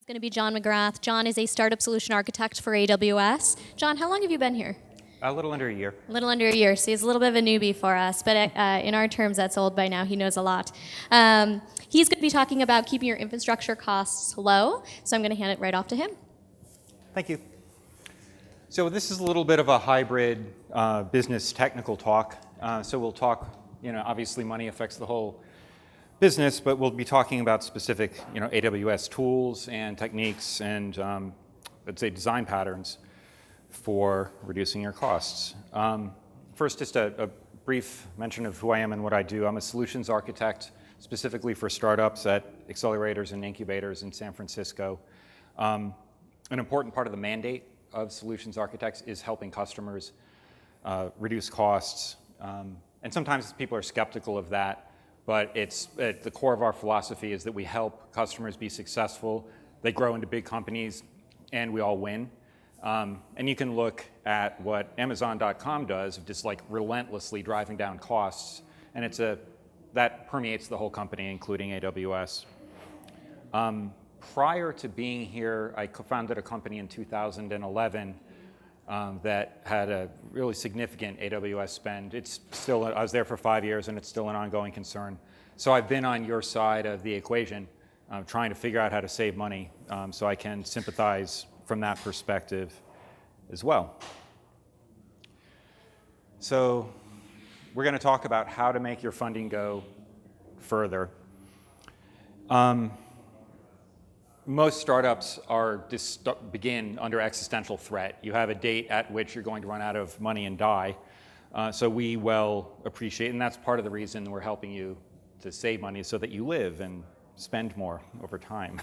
Going to be John McGrath. John is a startup solution architect for AWS. John, how long have you been here? A little under a year. A little under a year, so he's a little bit of a newbie for us, but in our terms, that's old by now. He knows a lot. He's going to be talking about keeping your infrastructure costs low, so I'm going to hand it right off to him. Thank you. So this is a little bit of a hybrid business technical talk. So we'll talk, obviously money affects the whole business, but we'll be talking about specific, AWS tools and techniques and, let's say, design patterns for reducing your costs. First, just a brief mention of who I am and what I do. I'm a solutions architect specifically for startups at accelerators and incubators in San Francisco. An important part of the mandate of solutions architects is helping customers reduce costs. And sometimes people are skeptical of that, but it's at the core of our philosophy is that we help customers be successful. They grow into big companies, and we all win. And you can look at what Amazon.com does, just like relentlessly driving down costs, and that permeates the whole company, including AWS. Prior to being here, I co-founded a company in 2011 that had a really significant AWS spend. I was there for 5 years, and it's still an ongoing concern. So I've been on your side of the equation, trying to figure out how to save money, so I can sympathize from that perspective as well. So we're going to talk about how to make your funding go further. Most startups begin under existential threat. You have a date at which you're going to run out of money and die. So we well appreciate, and that's part of the reason we're helping you to save money so that you live and spend more over time.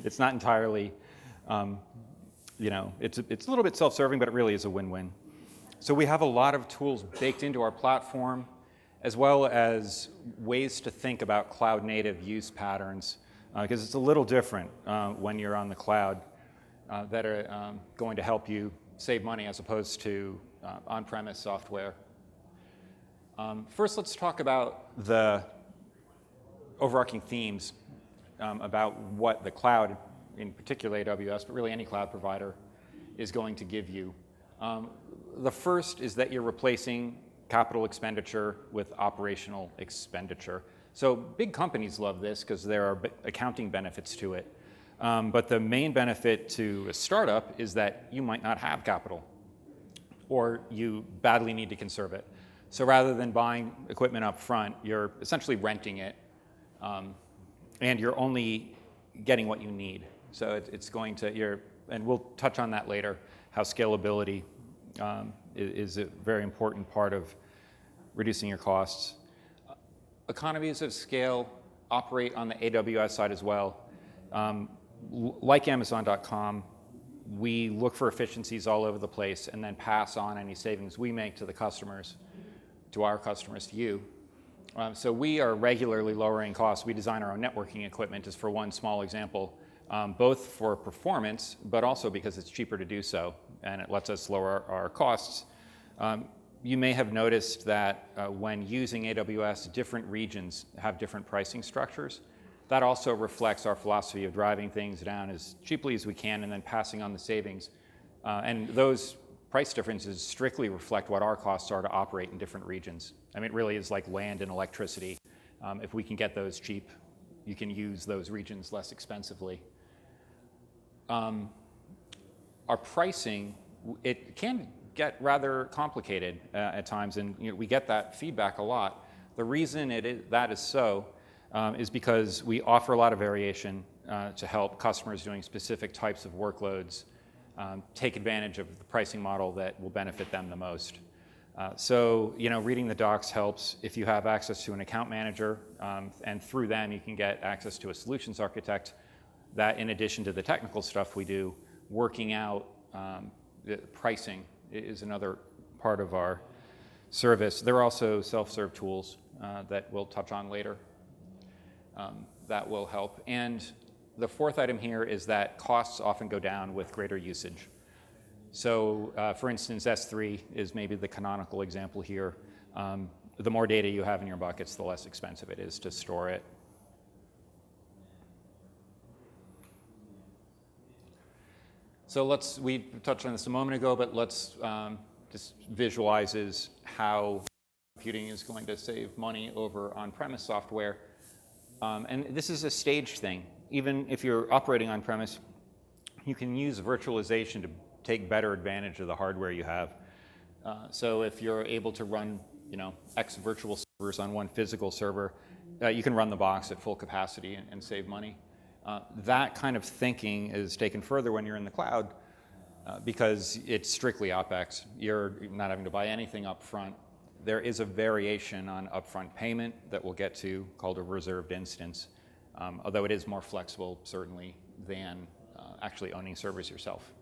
It's not entirely it's a little bit self-serving, but it really is a win-win. So we have a lot of tools baked into our platform, as well as ways to think about cloud-native use patterns, because it's a little different when you're on the cloud, that are going to help you save money as opposed to on-premise software. First, let's talk about the overarching themes about what the cloud, in particular AWS, but really any cloud provider, is going to give you. The first is that you're replacing capital expenditure with operational expenditure. So big companies love this because there are accounting benefits to it. But the main benefit to a startup is that you might not have capital, or you badly need to conserve it. So rather than buying equipment up front, you're essentially renting it, and you're only getting what you need. So it's going to, and we'll touch on that later, how scalability is a very important part of reducing your costs. Economies of scale operate on the AWS side as well. Like Amazon.com, we look for efficiencies all over the place and then pass on any savings we make to the customers, to our customers, to you. So we are regularly lowering costs. We design our own networking equipment, just for one small example, both for performance, but also because it's cheaper to do so, and it lets us lower our costs. You may have noticed that when using AWS, different regions have different pricing structures. That also reflects our philosophy of driving things down as cheaply as we can and then passing on the savings. And those price differences strictly reflect what our costs are to operate in different regions. I mean, it really is like land and electricity. If we can get those cheap, you can use those regions less expensively. Our pricing, it can get rather complicated at times, and we get that feedback a lot. The reason that is so is because we offer a lot of variation to help customers doing specific types of workloads take advantage of the pricing model that will benefit them the most. So reading the docs helps. If you have access to an account manager, and through them you can get access to a solutions architect, that in addition to the technical stuff we do, working out the pricing is another part of our service. There are also self-serve tools that we'll touch on later that will help. And the fourth item here is that costs often go down with greater usage. So for instance, S3 is maybe the canonical example here. The more data you have in your buckets, the less expensive it is to store it. So we touched on this a moment ago, but let's just visualizes how computing is going to save money over on-premise software. And this is a staged thing. Even if you're operating on-premise, you can use virtualization to take better advantage of the hardware you have. So if you're able to run, X virtual servers on one physical server, you can run the box at full capacity and save money. That kind of thinking is taken further when you're in the cloud because it's strictly OpEx. You're not having to buy anything up front. There is a variation on upfront payment that we'll get to called a reserved instance, although it is more flexible, certainly, than actually owning servers yourself.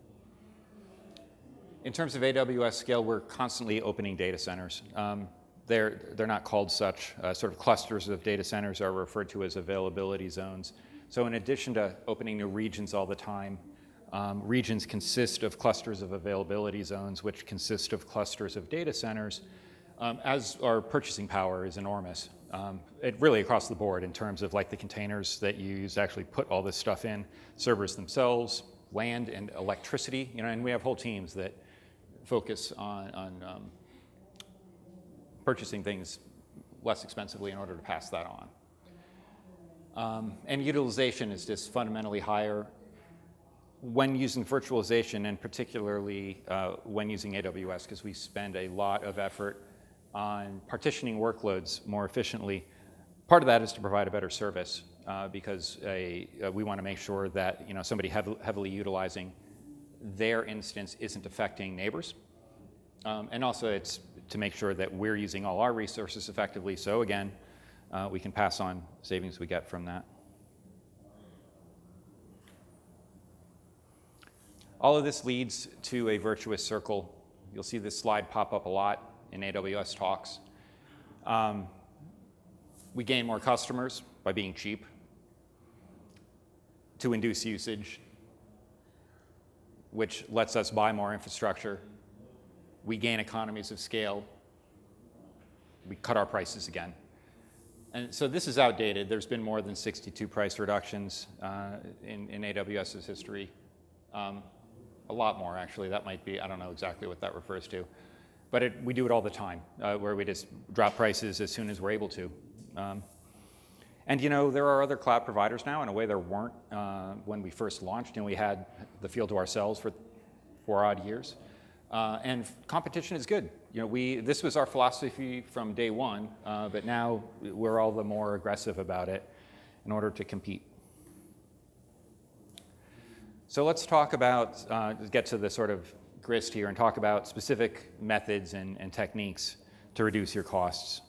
In terms of AWS scale, we're constantly opening data centers. They're not called such. Sort of clusters of data centers are referred to as availability zones. So in addition to opening new regions all the time, regions consist of clusters of availability zones, which consist of clusters of data centers, as our purchasing power is enormous. It really across the board in terms of like the containers that you use to actually put all this stuff in, servers themselves, land and electricity, and we have whole teams that focus on purchasing things less expensively in order to pass that on. And utilization is just fundamentally higher when using virtualization, and particularly when using AWS, because we spend a lot of effort on partitioning workloads more efficiently. Part of that is to provide a better service because we want to make sure that somebody heavily utilizing their instance isn't affecting neighbors. And also it's to make sure that we're using all our resources effectively. So again, we can pass on savings we get from that. All of this leads to a virtuous circle. You'll see this slide pop up a lot in AWS talks. We gain more customers by being cheap to induce usage, which lets us buy more infrastructure. We gain economies of scale. We cut our prices again. And so this is outdated. There's been more than 62 price reductions in AWS's history. A lot more, actually. That might be, I don't know exactly what that refers to. But we do it all the time, where we just drop prices as soon as we're able to. And there are other cloud providers now. In a way, there weren't when we first launched, and we had the field to ourselves for 4 odd years. And competition is good. This was our philosophy from day one, but now we're all the more aggressive about it in order to compete. So let's talk about, get to the sort of grist here and talk about specific methods and techniques to reduce your costs.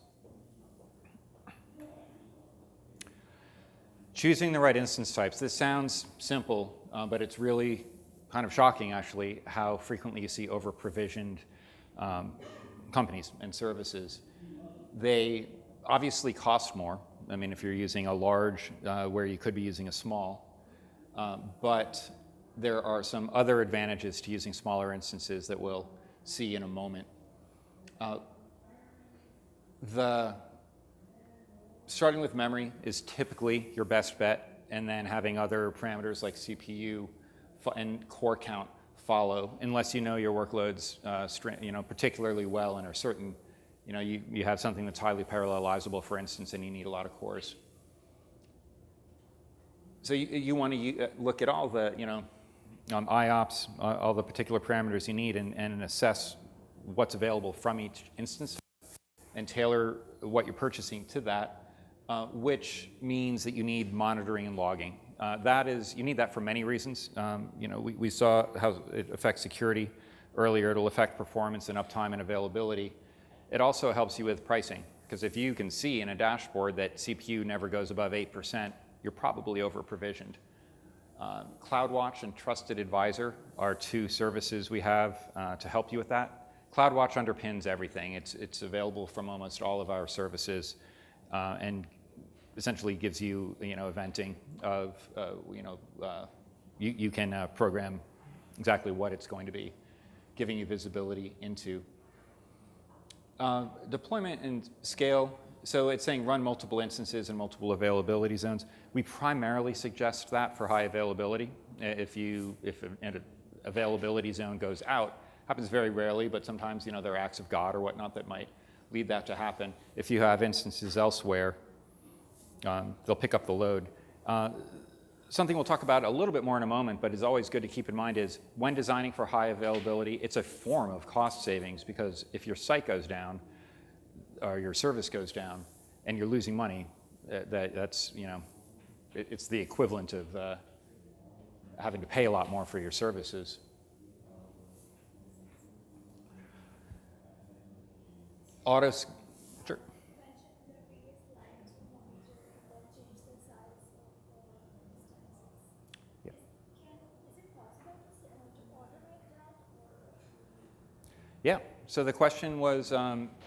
Choosing the right instance types. This sounds simple, but it's really kind of shocking, actually, how frequently you see over-provisioned companies and services. They obviously cost more. I mean, if you're using a large where you could be using a small, but there are some other advantages to using smaller instances that we'll see in a moment. Starting with memory is typically your best bet, and then having other parameters like CPU and core count follow, unless you know your workloads particularly well and are certain you have something that's highly parallelizable, for instance, and you need a lot of cores. So you want to look at all the IOPS, all the particular parameters you need, and assess what's available from each instance, and tailor what you're purchasing to that, which means that you need monitoring and logging. You need that for many reasons. We saw how it affects security earlier. It'll affect performance and uptime and availability. It also helps you with pricing, because if you can see in a dashboard that CPU never goes above 8%, you're probably over-provisioned. CloudWatch and Trusted Advisor are 2 services we have to help you with that. CloudWatch underpins everything. It's available from almost all of our services, and essentially gives you eventing of you can program exactly what it's going to be, giving you visibility into deployment and scale. So it's saying run multiple instances and multiple availability zones. We primarily suggest that for high availability. If availability zone goes out. Happens very rarely, but sometimes there are acts of God or whatnot that might lead that to happen. If you have instances elsewhere, they'll pick up the load. Something we'll talk about a little bit more in a moment, but is always good to keep in mind is when designing for high availability, it's a form of cost savings, because if your site goes down or your service goes down and you're losing money, that's it's the equivalent of having to pay a lot more for your services. Sure. Yeah. Yeah, so the question was,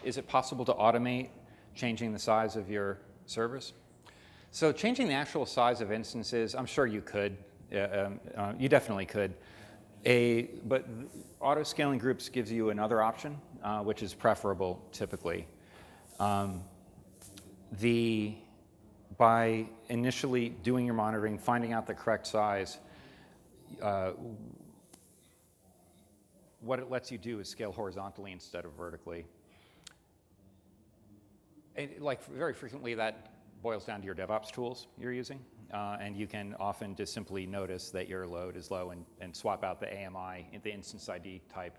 is it possible to automate changing the size of your service? So changing the actual size of instances, I'm sure you could. You definitely could. But auto-scaling groups gives you another option, which is preferable typically. By initially doing your monitoring, finding out the correct size, what it lets you do is scale horizontally instead of vertically. And very frequently that boils down to your DevOps tools you're using. And you can often just simply notice that your load is low and swap out the AMI, the instance ID type,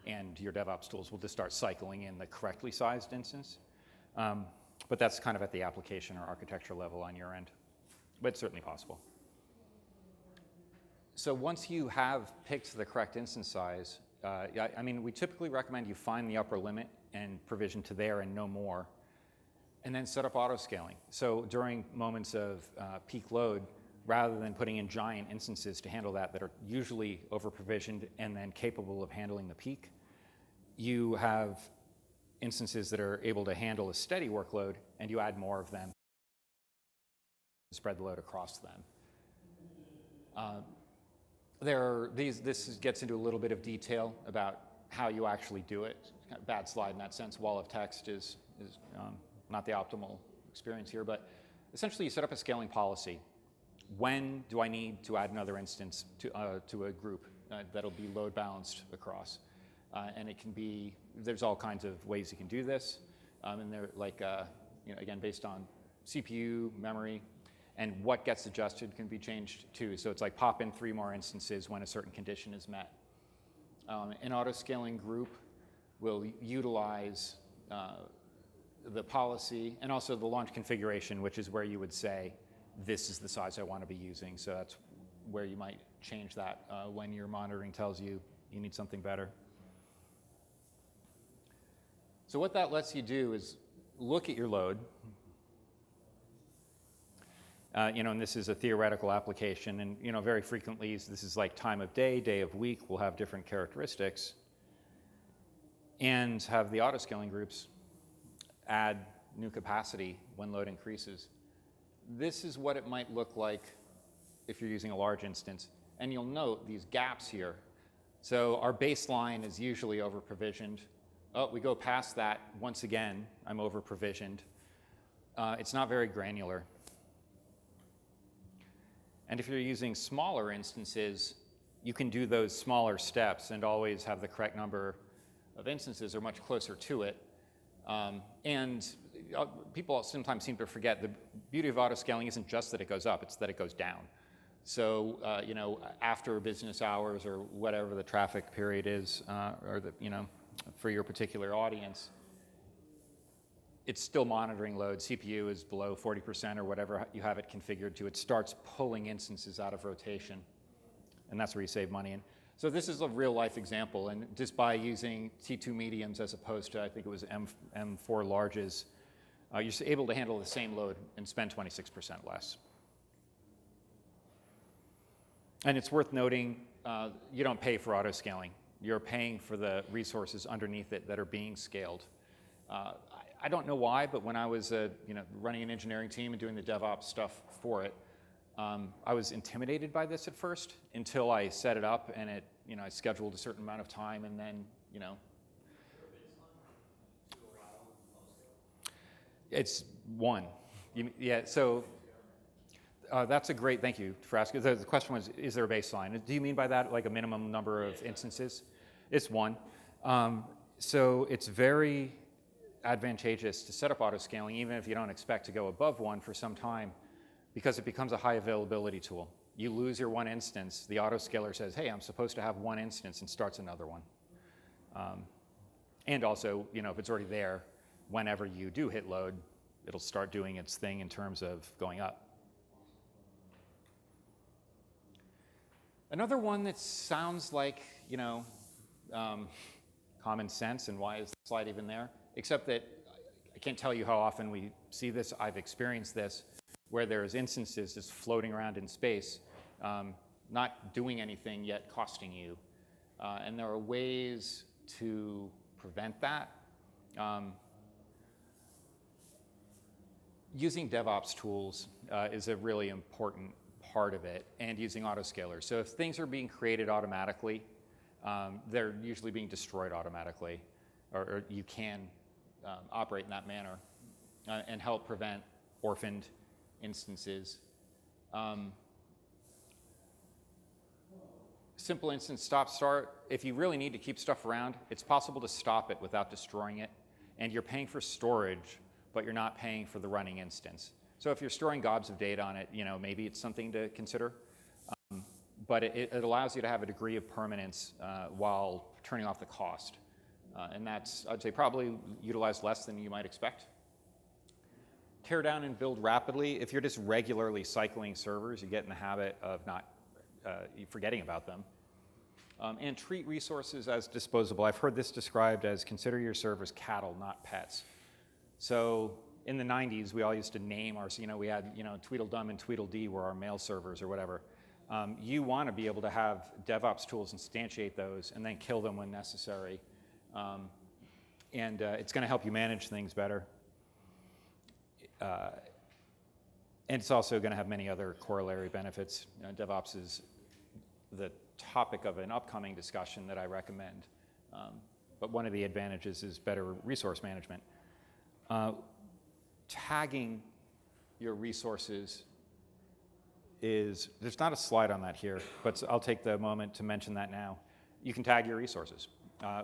and your DevOps tools will just start cycling in the correctly sized instance. But that's kind of at the application or architecture level on your end. But it's certainly possible. So once you have picked the correct instance size, we typically recommend you find the upper limit and provision to there and no more, and then set up auto-scaling. So during moments of peak load, rather than putting in giant instances to handle that are usually over-provisioned and then capable of handling the peak, you have instances that are able to handle a steady workload, and you add more of them to spread the load across them. This gets into a little bit of detail about how you actually do it. Kind of bad slide in that sense. Wall of text is not the optimal experience here, but essentially you set up a scaling policy. When do I need to add another instance to a group that'll be load balanced across? And it can be, there's all kinds of ways you can do this. And they're again, based on CPU, memory, and what gets adjusted can be changed too. So it's like pop in 3 more instances when a certain condition is met. An auto-scaling group will utilize the policy and also the launch configuration, which is where you would say, this is the size I want to be using. So that's where you might change that when your monitoring tells you you need something better. So what that lets you do is look at your load. And this is a theoretical application, and very frequently this is like time of day, day of week, will have different characteristics, and have the auto-scaling groups add new capacity when load increases. This is what it might look like if you're using a large instance, and you'll note these gaps here. So our baseline is usually over-provisioned. Oh, we go past that. Once again, I'm over-provisioned. It's not very granular. And if you're using smaller instances, you can do those smaller steps and always have the correct number of instances or much closer to it. And people sometimes seem to forget the beauty of auto-scaling isn't just that it goes up, it's that it goes down. So, after business hours or whatever the traffic period is, for your particular audience, it's still monitoring load. CPU is below 40% or whatever you have it configured to. It starts pulling instances out of rotation, and that's where you save money. And so this is a real-life example, and just by using T2 mediums as opposed to, I think it was M4 larges, you're able to handle the same load and spend 26% less. And it's worth noting, you don't pay for auto-scaling. You're paying for the resources underneath it that are being scaled. I don't know why, but when I was running an engineering team and doing the DevOps stuff for it, I was intimidated by this at first until I set it up and I scheduled a certain amount of time, and then it's one. So That's a great, thank you for asking. The question was, is there a baseline? Do you mean by that like a minimum number of instances? It's one. So it's very advantageous to set up auto-scaling even if you don't expect to go above one for some time, because it becomes a high availability tool. You lose your one instance, the auto-scaler says, hey, I'm supposed to have one instance, and starts another one. And also, if it's already there, whenever you do hit load, it'll start doing its thing in terms of going up. Another one that sounds like, common sense, and why is the slide even there? Except that I can't tell you how often we see this. I've experienced this, where there's instances just floating around in space, not doing anything yet costing you. And there are ways to prevent that. Using DevOps tools is a really important part of it, and using autoscalers. So if things are being created automatically, they're usually being destroyed automatically, or you can operate in that manner and help prevent orphaned instances. Simple instance stop-start. If you really need to keep stuff around, it's possible to stop it without destroying it, and you're paying for storage, but you're not paying for the running instance. So if you're storing gobs of data on it, maybe it's something to consider. But it allows you to have a degree of permanence while turning off the cost. And that's, I'd say, probably utilized less than you might expect. Tear down and build rapidly. If you're just regularly cycling servers, you get in the habit of not forgetting about them. And treat resources as disposable. I've heard this described as consider your servers cattle, not pets. So in the 90s, we all used to name our, we had, Tweedledum and Tweedledee were our mail servers or whatever. You want to be able to have DevOps tools instantiate those and then kill them when necessary. And it's going to help you manage things better. And it's also going to have many other corollary benefits. DevOps is the topic of an upcoming discussion that I recommend. But one of the advantages is better resource management. Tagging your resources there's not a slide on that here, but I'll take the moment to mention that now. You can tag your resources,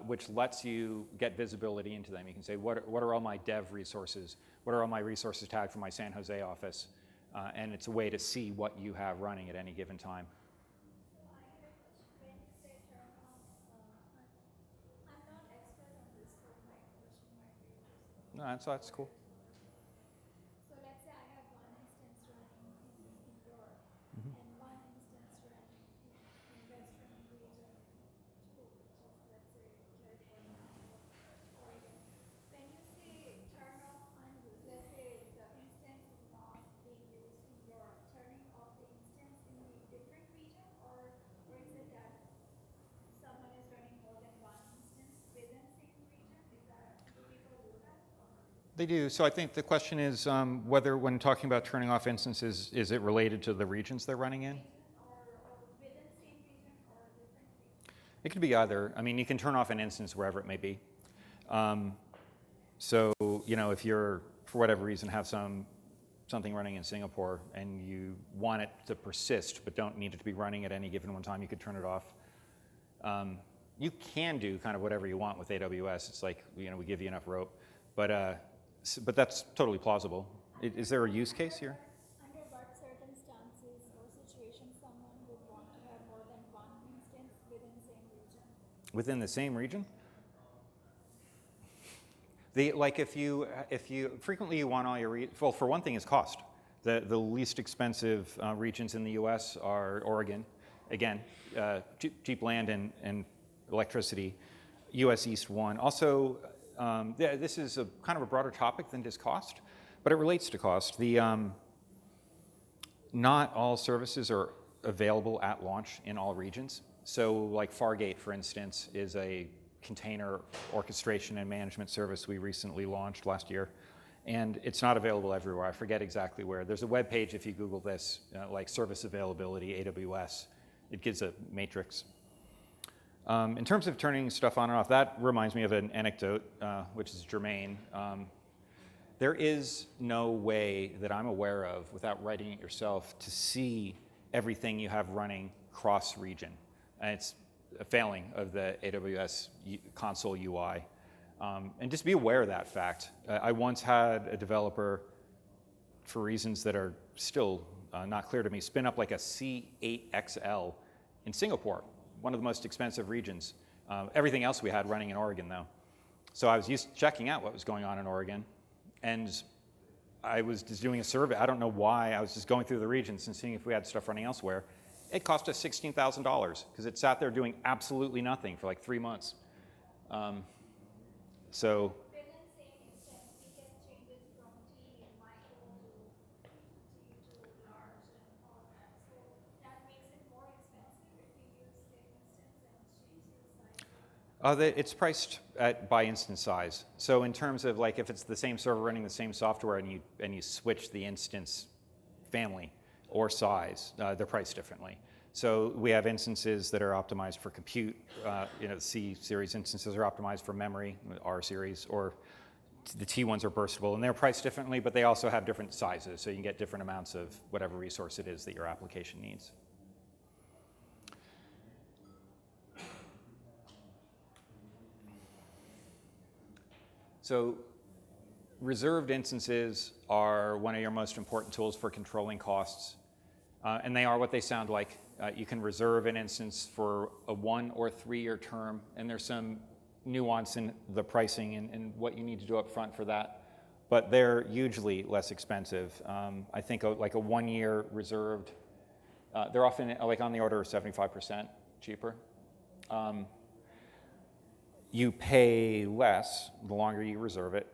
which lets you get visibility into them. You can say, what are all my dev resources? What are all my resources tagged for my San Jose office? And it's a way to see what you have running at any given time. No, that's cool. So let's say I have one instance running in Europe and one instance running in Western region, which is, let's say, California or Oregon. When you say turn off unused, let's say the instance is not being used in Europe, turning off the instance in the different region, or is it that someone is running more than one instance within same region? Do people do that? They do. So I think the question is whether, when talking about turning off instances, is it related to the regions they're running in? Or within same region or different region? It could be either. I mean, you can turn off an instance wherever it may be. So, if you're, for whatever reason, have something running in Singapore and you want it to persist but don't need it to be running at any given one time, you could turn it off. You can do kind of whatever you want with AWS. It's like, we give you enough rope. But that's totally plausible. Is there a use case here? Under what circumstances or situations someone would want to have more than one instance within the same region? Within the same region? If you frequently you want all your, well, for one thing is cost. The least expensive regions in the US are Oregon. Again, cheap land and electricity. US East 1. Also, this is a kind of a broader topic than just cost, but it relates to cost. Not all services are available at launch in all regions. So like Fargate, for instance, is a container orchestration and management service we recently launched last year. And it's not available everywhere. I forget exactly where. There's a web page if you Google this, like service availability, AWS. It gives a matrix. In terms of turning stuff on and off, that reminds me of an anecdote, which is germane. There is no way that I'm aware of, without writing it yourself, to see everything you have running cross-region. And it's a failing of the AWS console UI. And just be aware of that fact. I once had a developer, for reasons that are still not clear to me, spin up like a C8XL in Singapore, one of the most expensive regions. Everything else we had running in Oregon, though. So I was used to checking out what was going on in Oregon, and I was just doing a survey. I don't know why. I was just going through the regions and seeing if we had stuff running elsewhere. It cost us $16,000 because it sat there doing absolutely nothing for like 3 months. So Within same instance, we can change it from T micro to large and all that. So that makes it more expensive if we use same instance and change the size. it's priced by instance size. So in terms of like if it's the same server running the same software and you switch the instance family or size, they're priced differently. So we have instances that are optimized for compute. C series instances are optimized for memory, R series, or the T ones are burstable, and they're priced differently, but they also have different sizes, so you can get different amounts of whatever resource it is that your application needs. So reserved instances are one of your most important tools for controlling costs, and they are what they sound like. You can reserve an instance for a 1 or 3 year term, and there's some nuance in the pricing and what you need to do up front for that, but they're hugely less expensive. I think like a 1 year reserved, they're often like on the order of 75% cheaper. You pay less the longer you reserve it.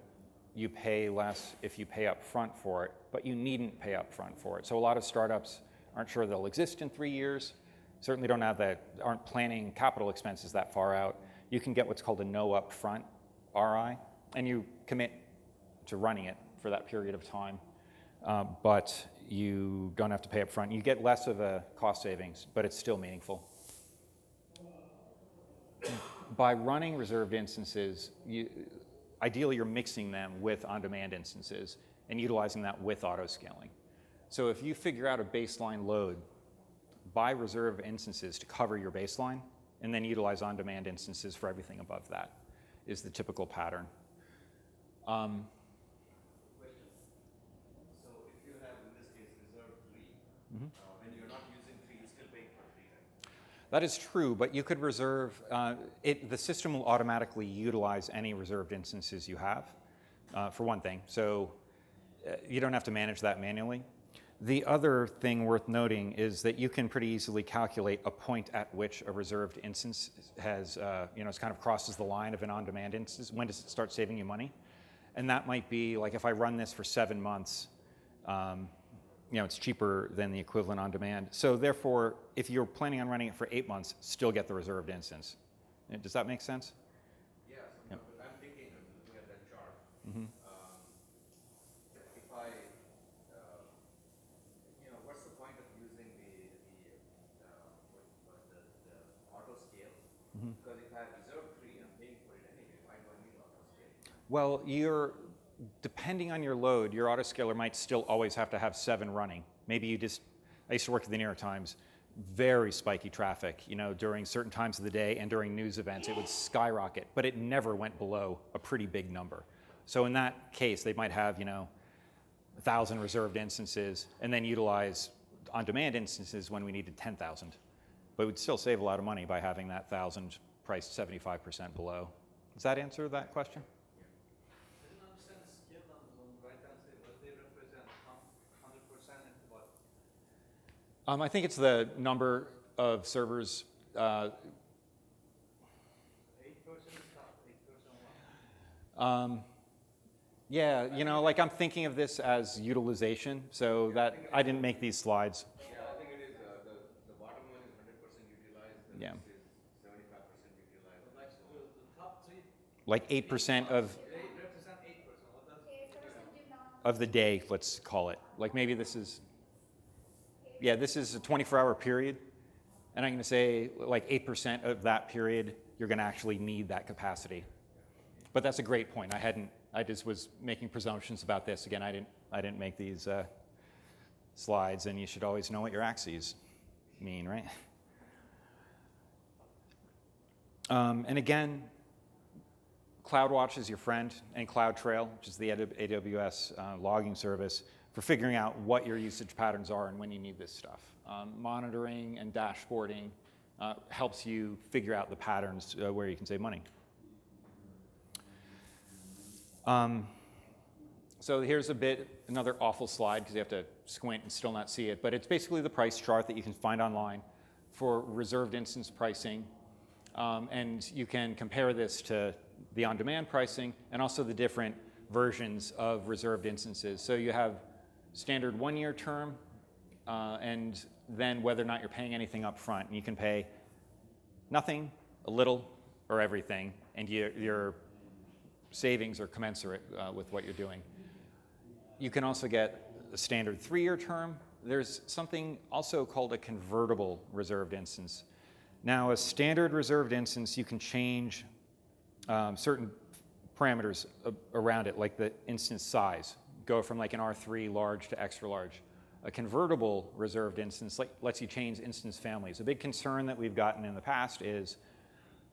You pay less if you pay up front for it, but you needn't pay up front for it. So a lot of startups aren't sure they'll exist in 3 years, certainly aren't planning capital expenses that far out. You can get what's called a no upfront RI, and you commit to running it for that period of time, but you don't have to pay up front. You get less of a cost savings, but it's still meaningful. By running reserved instances, ideally you're mixing them with on-demand instances and utilizing that with auto-scaling. So if you figure out a baseline load, buy reserved instances to cover your baseline, and then utilize on-demand instances for everything above that, is the typical pattern. Question. So if you have, in this case, reserved 3, when you're not using 3, you still pay for 3, right? That is true, but you could reserve, the system will automatically utilize any reserved instances you have, for one thing. So you don't have to manage that manually. The other thing worth noting is that you can pretty easily calculate a point at which a reserved instance has, it's kind of crosses the line of an on-demand instance. When does it start saving you money? And that might be like if I run this for 7 months, it's cheaper than the equivalent on demand. So therefore, if you're planning on running it for 8 months, still get the reserved instance. Does that make sense? Yes, Yep. but I'm thinking of looking at that chart. Mm-hmm. If I, what's the point of using the auto scale? Mm-hmm. Because if I have reserved 3, I'm paying for it anyway. Why do I need auto scale? Well, depending on your load, your autoscaler might still always have to have 7 running. Maybe I used to work at the New York Times, very spiky traffic, during certain times of the day and during news events, it would skyrocket, but it never went below a pretty big number. So in that case, they might have, 1,000 reserved instances and then utilize on-demand instances when we needed 10,000. But we'd still save a lot of money by having that 1,000 priced 75% below. Does that answer that question? I didn't understand the scale numbers on the right-hand side. What they represent, 100% and what? I think it's the number of servers. 8% is top, 8% what? Yeah, like I'm thinking of this as utilization, so that I didn't make these slides. Yeah, I think it is. The bottom one is 100% utilized. The Yeah. next is 75% utilized. Like the top 3, Like 8% of they represent 8%. What does 8% demand. of the day, let's call it. Like maybe this is a 24-hour period, and I'm going to say like 8% of that period, you're going to actually need that capacity. But that's a great point. I I just was making presumptions about this. Again, I didn't make these slides, and you should always know what your axes mean, right? And again, CloudWatch is your friend, and CloudTrail, which is the AWS logging service, for figuring out what your usage patterns are and when you need this stuff. Monitoring and dashboarding helps you figure out the patterns where you can save money. So here's another awful slide because you have to squint and still not see it, but it's basically the price chart that you can find online for reserved instance pricing. And you can compare this to the on-demand pricing and also the different versions of reserved instances. So you have standard 1-year term, and then whether or not you're paying anything up front. And you can pay nothing, a little, or everything, and your savings are commensurate with what you're doing. You can also get a standard 3-year term. There's something also called a convertible reserved instance. Now, a standard reserved instance, you can change certain parameters around it, like the instance size. Go from like an R3 large to extra large. A convertible reserved instance lets you change instance families. A big concern that we've gotten in the past is,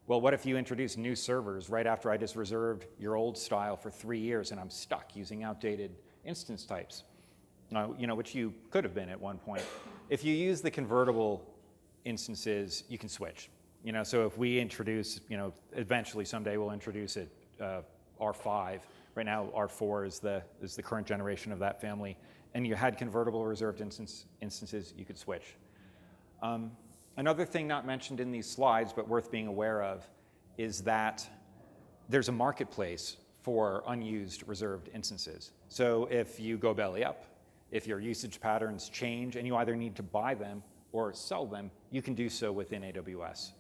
well, what if you introduce new servers right after I just reserved your old style for 3 years and I'm stuck using outdated instance types, which you could have been at one point. If you use the convertible instances, you can switch. So if we introduce, eventually someday we'll introduce it R5. Right now, R4 is the current generation of that family. And you had convertible reserved instances, you could switch. Another thing not mentioned in these slides, but worth being aware of, is that there's a marketplace for unused reserved instances. So if you go belly up, if your usage patterns change and you either need to buy them or sell them, you can do so within AWS.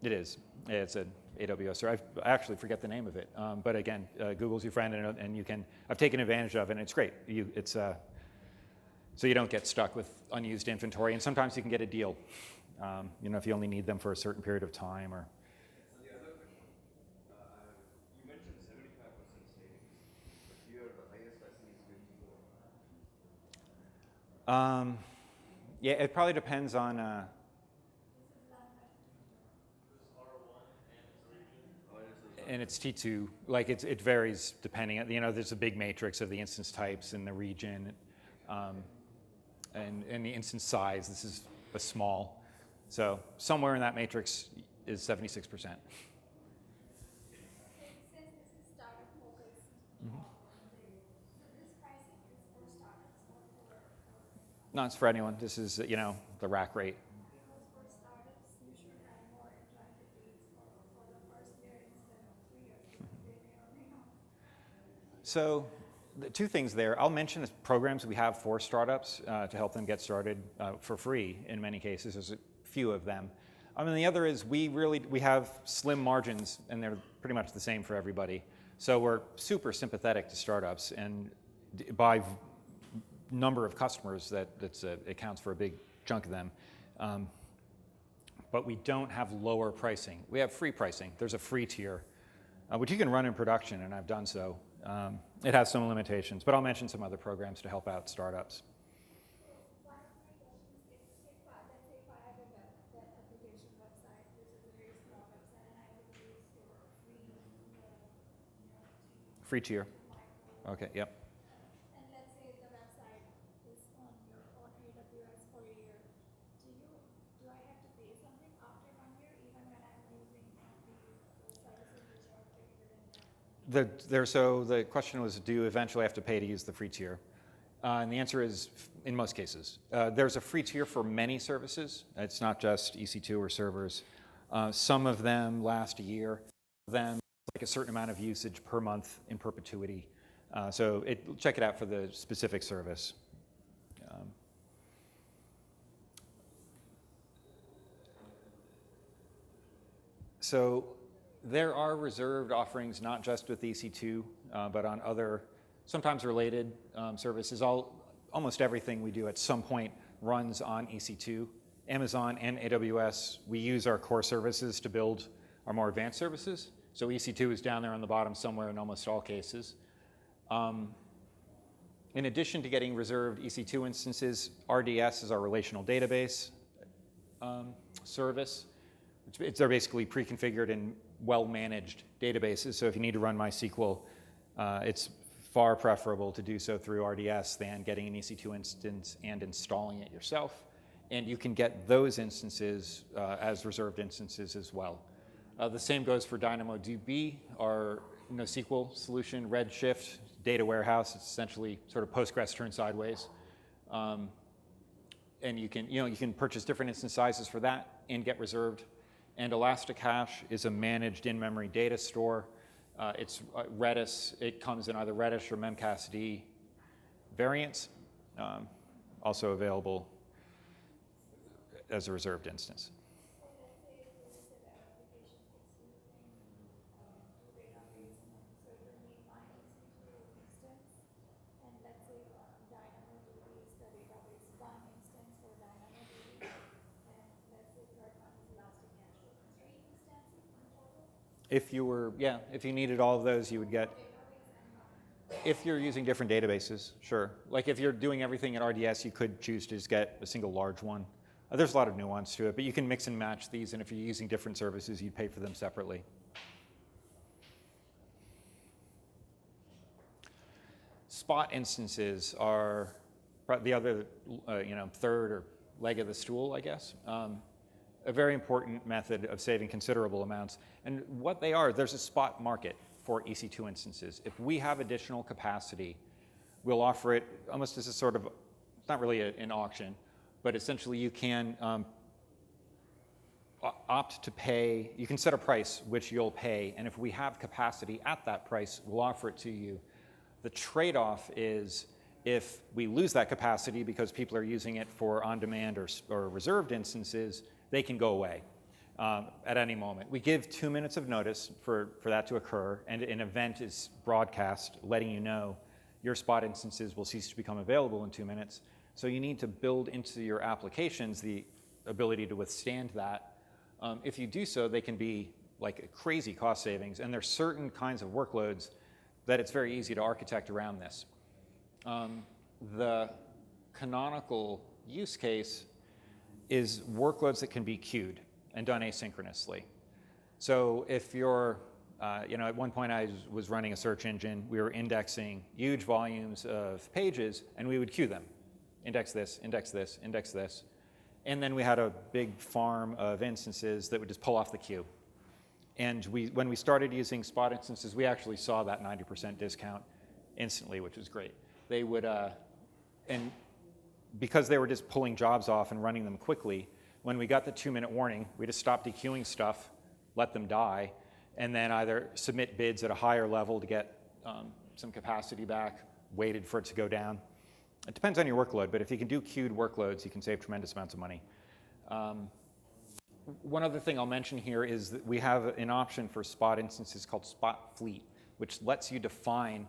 It is. It's an AWS. Or I actually forget the name of it. But again, Google's your friend, and you can. I've taken advantage of it, and it's great. So you don't get stuck with unused inventory, and sometimes you can get a deal. If you only need them for a certain period of time, or. So the other question, you mentioned 75% savings, but here the highest I see is 54. Yeah, it probably depends on. And it's T2, like it varies depending, there's a big matrix of the instance types and the region, and the instance size. This is a small, so somewhere in that matrix is 76%. Since this is startup focused, so this pricing is for startups or for No, it's for anyone. This is, the rack rate. because for startups you should have more advantages for the first year instead of 3 years because they may or may not. So the two things there. I'll mention the programs we have for startups to help them get started for free in many cases. There's a few of them. The other is we have slim margins, and they're pretty much the same for everybody. So we're super sympathetic to startups, and by number of customers, that accounts for a big chunk of them. But we don't have lower pricing. We have free pricing. There's a free tier, which you can run in production, and I've done so. It has some limitations, but I'll mention some other programs to help out startups. One of my questions is let's say if I have the application website, which is a very small website, and I would use your Free tier. Okay, yep. and let's say the website is on AWS for a year. Do I have to pay something after 1 year, even when I'm using the services which are included in that? So the question was, do you eventually have to pay to use the free tier? And the answer is, in most cases. There's a free tier for many services. It's not just EC2 or servers. Some of them last a year. Then like a certain amount of usage per month in perpetuity. So check it out for the specific service. So there are reserved offerings, not just with EC2, but on other, sometimes related services. Almost everything we do at some point runs on EC2. Amazon and AWS, we use our core services to build are more advanced services. So EC2 is down there on the bottom somewhere in almost all cases. In addition to getting reserved EC2 instances, RDS is our relational database service. They're basically pre-configured and well-managed databases. So if you need to run MySQL, it's far preferable to do so through RDS than getting an EC2 instance and installing it yourself. And you can get those instances as reserved instances as well. The same goes for DynamoDB, our NoSQL solution, Redshift, data warehouse. It's essentially sort of Postgres turned sideways. And you can purchase different instance sizes for that and get reserved. And Elasticache is a managed in-memory data store. It's Redis. It comes in either Redis or Memcached variants, also available as a reserved instance. If you needed all of those, you would get, if you're using different databases, sure. Like if you're doing everything at RDS, you could choose to just get a single large one. There's a lot of nuance to it, but you can mix and match these, and if you're using different services, you'd pay for them separately. Spot instances are the other, third or leg of the stool, I guess. A very important method of saving considerable amounts. And what they are, there's a spot market for EC2 instances. If we have additional capacity, we'll offer it almost as a sort of, it's not really an auction, but essentially you can opt to pay, you can set a price which you'll pay, and if we have capacity at that price, we'll offer it to you. The trade-off is if we lose that capacity because people are using it for on-demand or reserved instances, they can go away at any moment. We give 2 minutes of notice for that to occur, and an event is broadcast letting you know your spot instances will cease to become available in 2 minutes. So you need to build into your applications the ability to withstand that. If you do so, they can be like crazy cost savings, and there's certain kinds of workloads that it's very easy to architect around this. The canonical use case is workloads that can be queued and done asynchronously. So if you're, at one point I was running a search engine, we were indexing huge volumes of pages, and we would queue them. Index this, index this, index this. And then we had a big farm of instances that would just pull off the queue. And when we started using spot instances, we actually saw that 90% discount instantly, which was great. They would, and because they were just pulling jobs off and running them quickly, when we got the 2-minute warning, we just stopped dequeuing stuff, let them die, and then either submit bids at a higher level to get some capacity back, waited for it to go down. It depends on your workload, but if you can do queued workloads, you can save tremendous amounts of money. One other thing I'll mention here is that we have an option for spot instances called Spot Fleet, which lets you define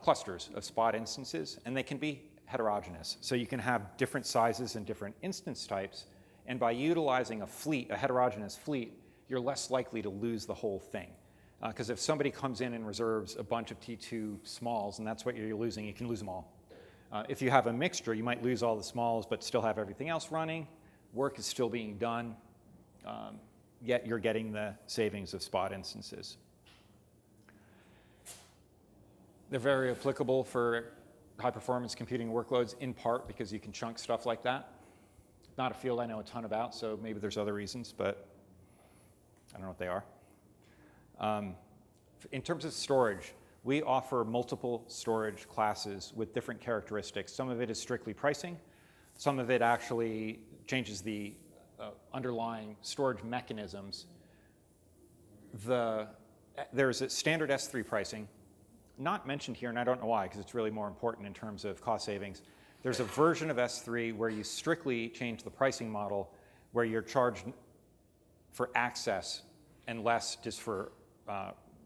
clusters of spot instances, and they can be heterogeneous. So you can have different sizes and different instance types, and by utilizing a fleet, a heterogeneous fleet, you're less likely to lose the whole thing. Because if somebody comes in and reserves a bunch of T2 smalls, and that's what you're losing, you can lose them all. If you have a mixture, you might lose all the smalls, but still have everything else running. Work is still being done, yet you're getting the savings of spot instances. They're very applicable for high-performance computing workloads, in part because you can chunk stuff like that. Not a field I know a ton about, so maybe there's other reasons, but I don't know what they are. In terms of storage, we offer multiple storage classes with different characteristics. Some of it is strictly pricing. Some of it actually changes the underlying storage mechanisms. There's a standard S3 pricing, not mentioned here, and I don't know why, because it's really more important in terms of cost savings. There's a version of S3 where you strictly change the pricing model, where you're charged for access and less just for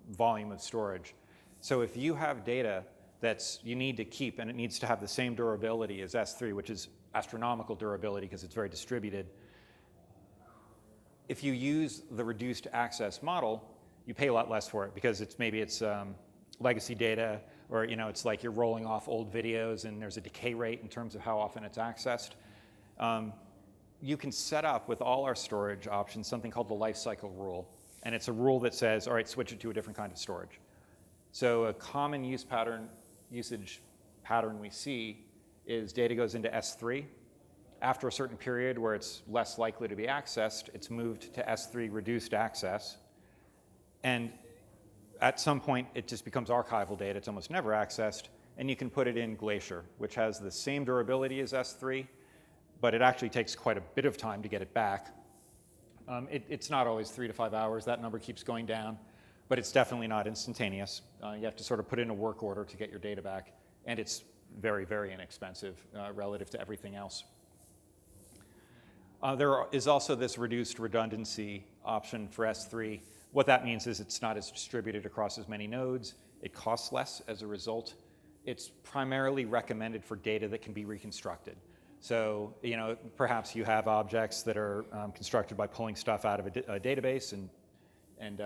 volume of storage. So if you have data that's you need to keep and it needs to have the same durability as S3, which is astronomical durability because it's very distributed, If you use the reduced access model, you pay a lot less for it because maybe it's legacy data, or it's like you're rolling off old videos and there's a decay rate in terms of how often it's accessed. You can set up with all our storage options something called the lifecycle rule. And it's a rule that says, all right, switch it to a different kind of storage. So a common usage pattern we see is data goes into S3. After a certain period where it's less likely to be accessed, it's moved to S3 reduced access. And at some point, it just becomes archival data. It's almost never accessed. And you can put it in Glacier, which has the same durability as S3, but it actually takes quite a bit of time to get it back. It's not always 3 to 5 hours. That number keeps going down, but it's definitely not instantaneous. You have to sort of put in a work order to get your data back, and it's very, very inexpensive relative to everything else. There is also this reduced redundancy option for S3. What that means is it's not as distributed across as many nodes. It costs less as a result. It's primarily recommended for data that can be reconstructed. So, perhaps you have objects that are constructed by pulling stuff out of a database, and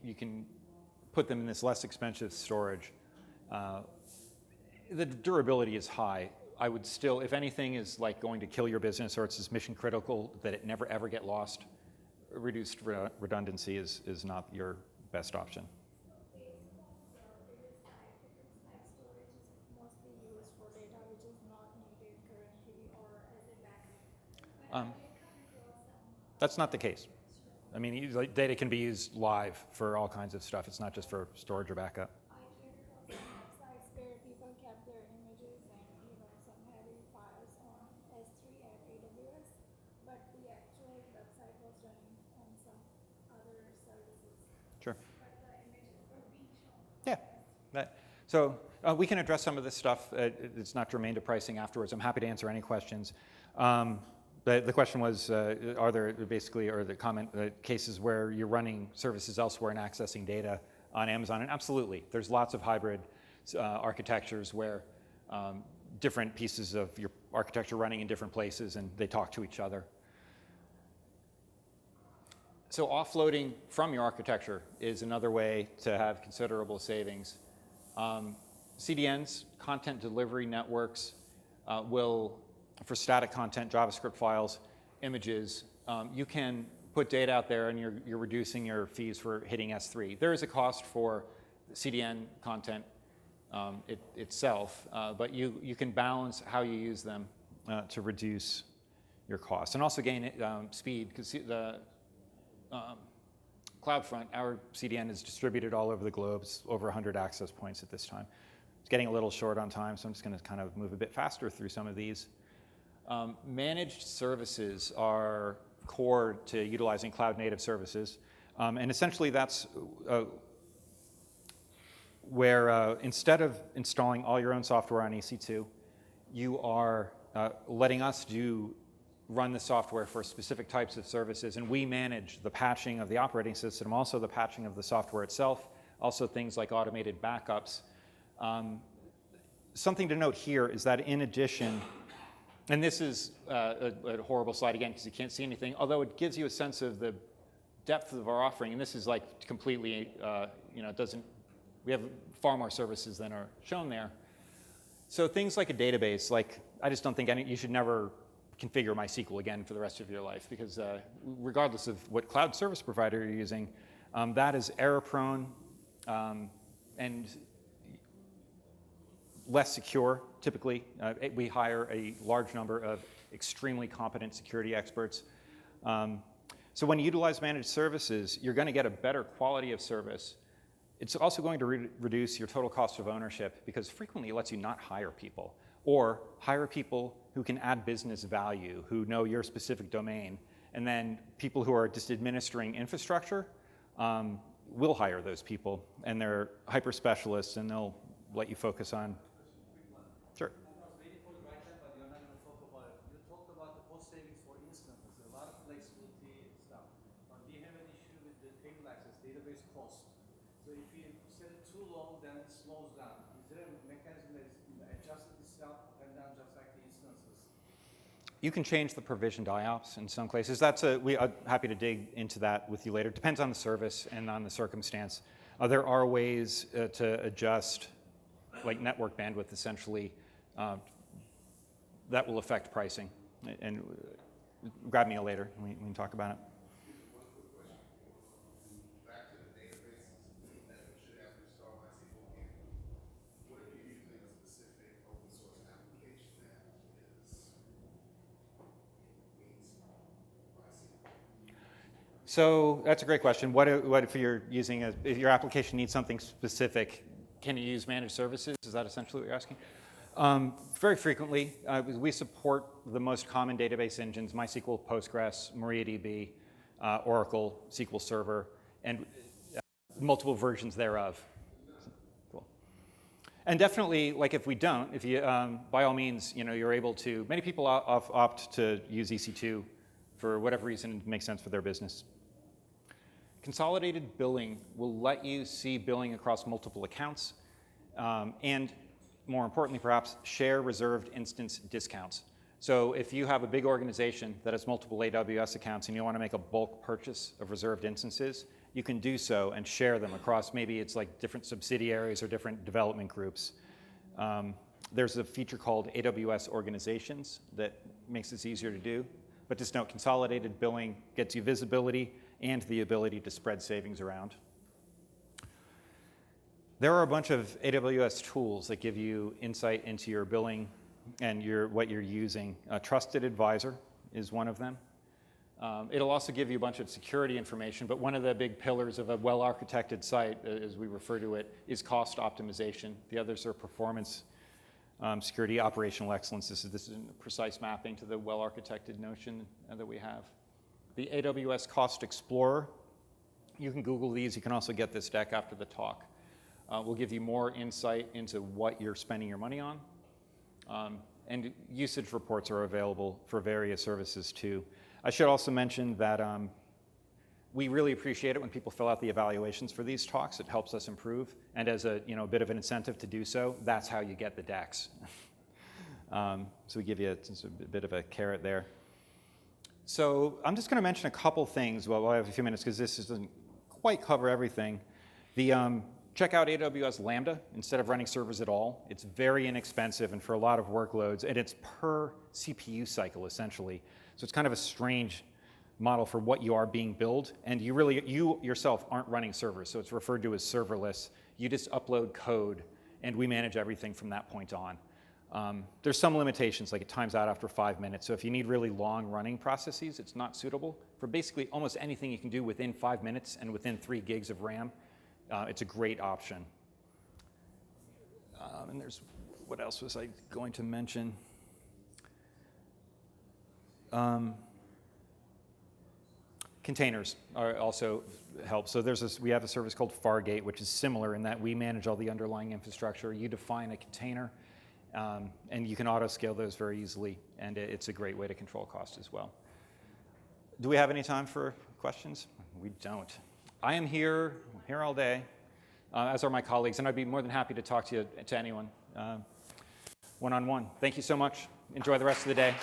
you can put them in this less expensive storage. The durability is high. I would still, if anything is like going to kill your business or it's mission critical that it never ever get lost, reduced redundancy is not your best option. That's not the case. I mean, data can be used live for all kinds of stuff. It's not just for storage or backup. I came across some websites where people kept their images and some heavy files on S3 at AWS, but the actual website was running on some other services. Sure. But the images were being shown. Yeah. So we can address some of this stuff. It's not germane to pricing afterwards. I'm happy to answer any questions. The question was, are there basically, or the comment, cases where you're running services elsewhere and accessing data on Amazon? And absolutely. There's lots of hybrid architectures where different pieces of your architecture running in different places and they talk to each other. So offloading from your architecture is another way to have considerable savings. CDNs, content delivery networks, will, for static content, JavaScript files, images, you can put data out there and you're reducing your fees for hitting S3. There is a cost for CDN content itself, but you can balance how you use them to reduce your costs and also gain speed, because the CloudFront, our CDN is distributed all over the globe. It's over 100 access points at this time. It's getting a little short on time, so I'm just going to kind of move a bit faster through some of these. Managed services are core to utilizing cloud-native services. And essentially that's where instead of installing all your own software on EC2, you are letting us run the software for specific types of services, and we manage the patching of the operating system, also the patching of the software itself, also things like automated backups. Something to note here is that in addition, and this is a horrible slide again because you can't see anything, although it gives you a sense of the depth of our offering, and this is like completely, we have far more services than are shown there. So things like a database, like I just don't think you should never configure MySQL again for the rest of your life, because regardless of what cloud service provider you're using, that is error prone and less secure, typically. We hire a large number of extremely competent security experts. So when you utilize managed services, you're going to get a better quality of service. It's also going to reduce your total cost of ownership, because frequently it lets you not hire people, or hire people who can add business value, who know your specific domain. And then people who are just administering infrastructure will hire those people, and they're hyper specialists, and they'll let you focus on. Sure. I was waiting for the right time, but you're not going to talk about it. You talked about the cost savings for instances, a lot of flexibility stuff. But we have an issue with the table access, database cost. So if you set it too low, then it slows down. Is there a mechanism that is adjusted itself and down just like the instances? You can change the provisioned IOPS in some places. We are happy to dig into that with you later. Depends on the service and on the circumstance. There are ways to adjust, like network bandwidth, essentially, that will affect pricing. And grab me later. We can talk about it. So that's a great question. What if you're using if your application needs something specific, can you use managed services? Is that essentially what you're asking? Very frequently, we support the most common database engines: MySQL, Postgres, MariaDB, Oracle, SQL Server, and multiple versions thereof. Cool. And definitely, like if we don't, if you, by all means, you're able to. Many people opt to use EC2 for whatever reason makes sense for their business. Consolidated billing will let you see billing across multiple accounts, and more importantly, perhaps, share reserved instance discounts. So if you have a big organization that has multiple AWS accounts and you want to make a bulk purchase of reserved instances, you can do so and share them across, maybe it's like different subsidiaries or different development groups. There's a feature called AWS Organizations that makes this easier to do. But just note, consolidated billing gets you visibility and the ability to spread savings around. There are a bunch of AWS tools that give you insight into your billing and what you're using. Trusted Advisor is one of them. It'll also give you a bunch of security information, but one of the big pillars of a well-architected site, as we refer to it, is cost optimization. The others are performance, security, operational excellence. This is a precise mapping to the well-architected notion that we have. The AWS Cost Explorer, you can Google these. You can also get this deck after the talk. Will give you more insight into what you're spending your money on. And usage reports are available for various services too. I should also mention that we really appreciate it when people fill out the evaluations for these talks. It helps us improve. And as a bit of an incentive to do so, that's how you get the decks. So we give you a bit of a carrot there. So I'm just going to mention a couple things while I have a few minutes, because this doesn't quite cover everything. Check out AWS Lambda instead of running servers at all. It's very inexpensive and for a lot of workloads, and it's per CPU cycle, essentially. So it's kind of a strange model for what you are being billed, and you yourself aren't running servers, so it's referred to as serverless. You just upload code, and we manage everything from that point on. There's some limitations, like it times out after 5 minutes, so if you need really long running processes, it's not suitable. For basically almost anything you can do within 5 minutes and within 3 gigs of RAM, it's a great option. And what else was I going to mention? Containers also help. So we have a service called Fargate, which is similar in that we manage all the underlying infrastructure. You define a container, and you can auto-scale those very easily, and it's a great way to control cost as well. Do we have any time for questions? We don't. I am here all day, as are my colleagues, and I'd be more than happy to talk to anyone one-on-one. Thank you so much. Enjoy the rest of the day.